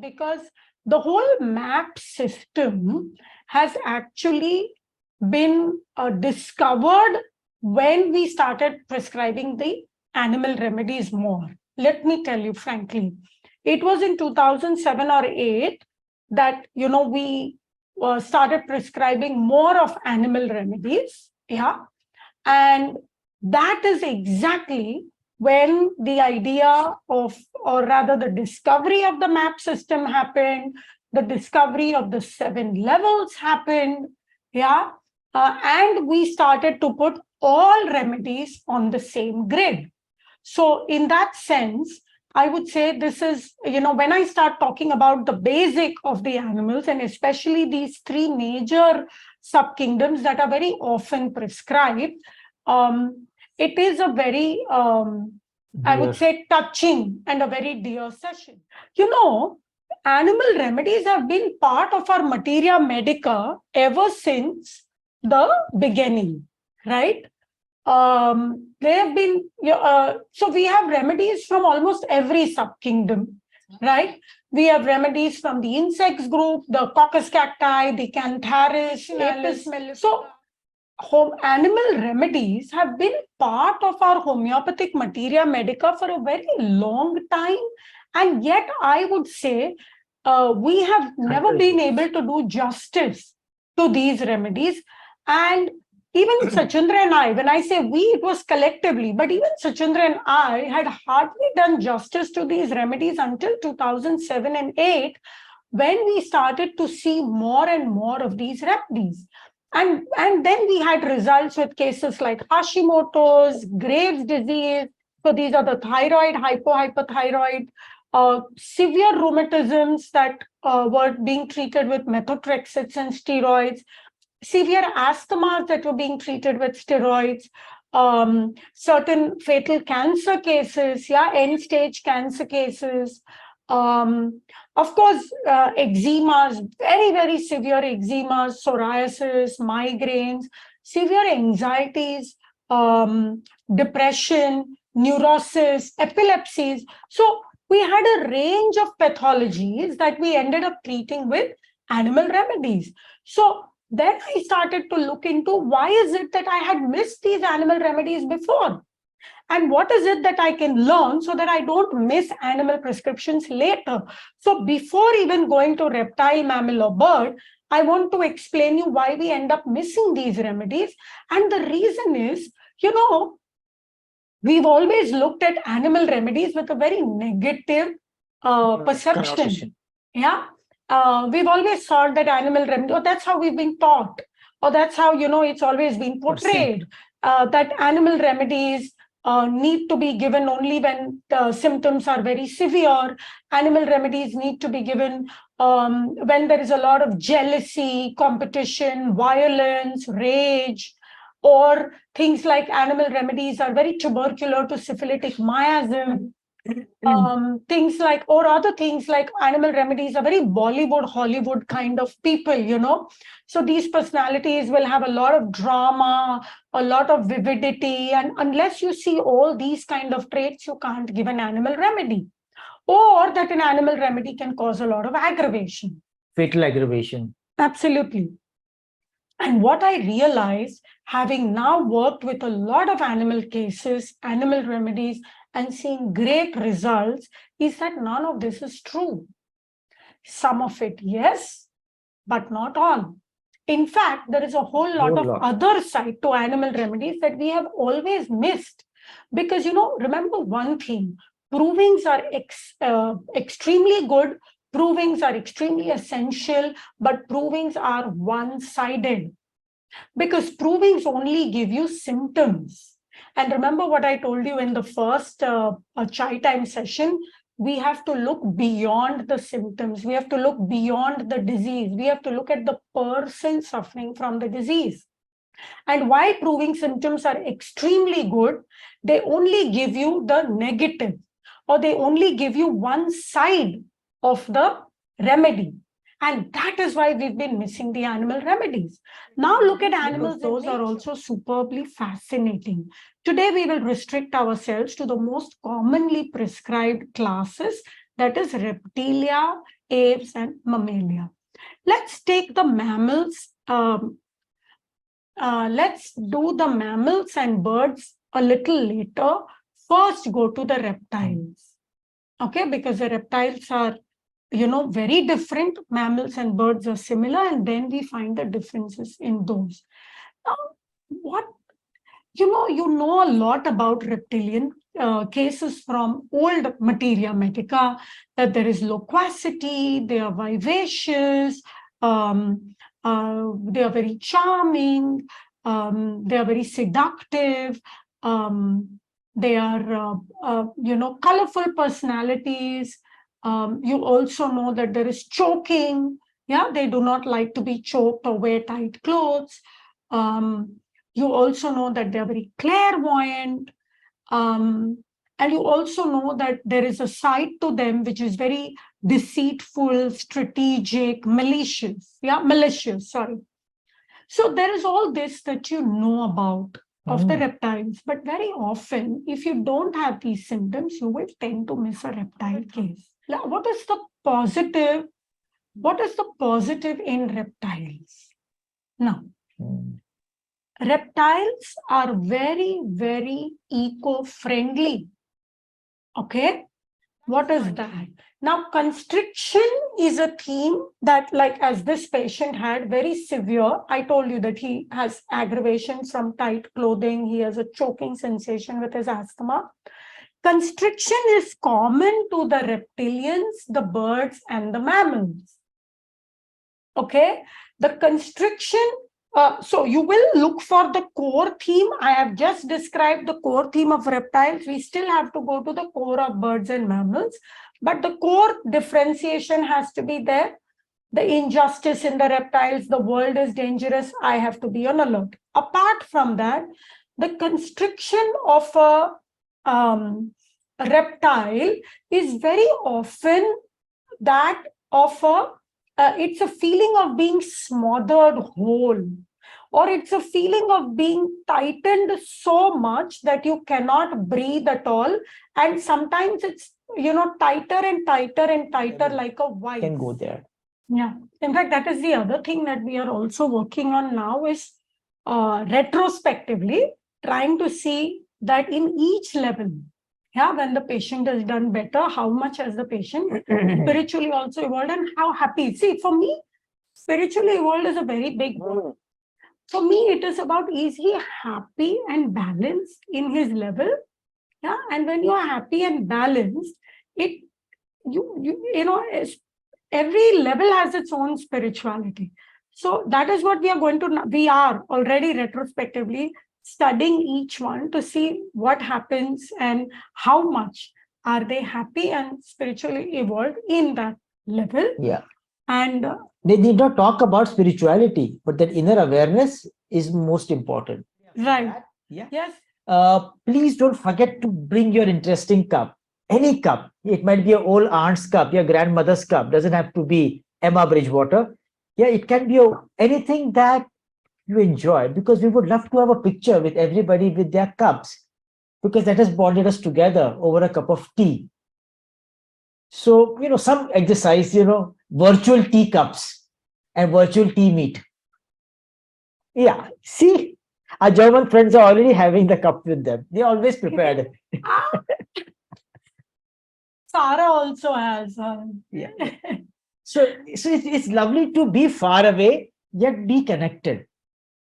Because the whole map system has actually been discovered when we started prescribing the animal remedies more. Let me tell you frankly, it was in 2007 or 8 that we started prescribing more of animal remedies. Yeah. And that is exactly when the idea of, or rather the discovery of the map system happened, the discovery of the 7 levels happened. Yeah. And we started to put all remedies on the same grid. So in that sense, I would say this is, when I start talking about the basic of the animals, and especially these 3 major subkingdoms that are very often prescribed, it is a very, I would say, touching and a very dear session. Animal remedies have been part of our materia medica ever since the beginning, right? They have been, so we have remedies from almost every subkingdom, right? We have remedies from the insects group, the coccus cacti, the cantharis, apis mellifera. So animal remedies have been part of our homeopathic materia medica for a very long time. And yet I would say we have never been able to do justice to these remedies. And even Sachindra and I, when I say we, it was collectively, but even Sachindra and I had hardly done justice to these remedies until 2007 and 8, when we started to see more and more of these remedies. And then we had results with cases like Hashimoto's, Graves' disease. So these are the thyroid, hypothyroid, severe rheumatisms that were being treated with methotrexates and steroids, severe asthmas that were being treated with steroids, certain fatal cancer cases, end-stage cancer cases, of course, eczemas, very, very severe eczemas, psoriasis, migraines, severe anxieties, depression, neurosis, epilepsies. So we had a range of pathologies that we ended up treating with animal remedies. So then I started to look into why is it that I had missed these animal remedies before? And what is it that I can learn so that I don't miss animal prescriptions later? So before even going to reptile, mammal, or bird, I want to explain you why we end up missing these remedies. And the reason is, we've always looked at animal remedies with a very negative perception. Yeah. We've always thought that animal remedy, or that's how we've been taught, or that's how, it's always been portrayed, that animal remedies need to be given only when the symptoms are very severe. Animal remedies need to be given when there is a lot of jealousy, competition, violence, rage, or things like animal remedies are very tubercular to syphilitic miasm. Things like, or other things like animal remedies are very Bollywood, Hollywood kind of people, So these personalities will have a lot of drama, a lot of vividity. And unless you see all these kind of traits, you can't give an animal remedy. Or that an animal remedy can cause a lot of aggravation. Fatal aggravation. Absolutely. And what I realized, having now worked with a lot of animal cases, animal remedies, and seeing great results, is that none of this is true. Some of it, yes, but not all. In fact, there is a whole lot of other side to animal remedies that we have always missed. Because, remember one thing, provings are extremely good, provings are extremely essential, but provings are one-sided. Because provings only give you symptoms. And remember what I told you in the first chai time session, we have to look beyond the symptoms. We have to look beyond the disease. We have to look at the person suffering from the disease. And why proving symptoms are extremely good, they only give you the negative, or they only give you one side of the remedy. And that is why we've been missing the animal remedies. Now look at animals. Those are also superbly fascinating. Today, we will restrict ourselves to the most commonly prescribed classes that is reptilia, aves, and mammalia. Let's take the mammals. Let's do the mammals and birds a little later. First, go to the reptiles. Okay, because the reptiles are, very different. Mammals and birds are similar, and then we find the differences in those. Now, what you know a lot about reptilian cases from old materia medica, that there is loquacity, they are vivacious, they are very charming, they are very seductive, they are, colorful personalities. You also know that there is choking. Yeah, they do not like to be choked or wear tight clothes. You also know that they are very clairvoyant. And you also know that there is a side to them which is very deceitful, strategic, malicious. Yeah, malicious, sorry. So there is all this that you know about of the reptiles. But very often, if you don't have these symptoms, you will tend to miss a reptile case. Now, what is the positive? What is the positive in reptiles? Now, reptiles are very, very eco-friendly. Okay. What is that? Now, constriction is a theme that, like, as this patient had very severe, I told you that he has aggravation from tight clothing. He has a choking sensation with his asthma. Constriction is common to the reptilians, the birds, and the mammals. Okay. The constriction, so you will look for the core theme. I have just described the core theme of reptiles. We still have to go to the core of birds and mammals, but the core differentiation has to be there. The injustice in the reptiles, the world is dangerous, I have to be on alert. Apart from that, the constriction of a reptile is very often that of it's a feeling of being smothered whole, or it's a feeling of being tightened so much that you cannot breathe at all. And sometimes it's, tighter and tighter and tighter, like a vice. Can go there. Yeah. In fact, that is the other thing that we are also working on now, is retrospectively trying to see that in each level, yeah, when the patient has done better, how much has the patient spiritually also evolved, and how happy. See, for me, spiritually evolved is a very big word. For me, it is about, is he happy and balanced in his level? Yeah, and when you are happy and balanced, it every level has its own spirituality. So that is what we are already retrospectively studying each one to see what happens and how much are they happy and spiritually evolved in that level. Yeah. And they need not talk about spirituality, but that inner awareness is most important. Right. Yeah. Yes. Please don't forget to bring your interesting cup. Any cup. It might be your old aunt's cup, your grandmother's cup. Doesn't have to be Emma Bridgewater. Yeah, it can be anything that you enjoy, because we would love to have a picture with everybody with their cups, because that has bonded us together over a cup of tea. So, some exercise, virtual tea cups and virtual tea meet. Yeah, see, our German friends are already having the cup with them. They're always prepared. Sarah also has. Yeah. So it's lovely to be far away, yet be connected.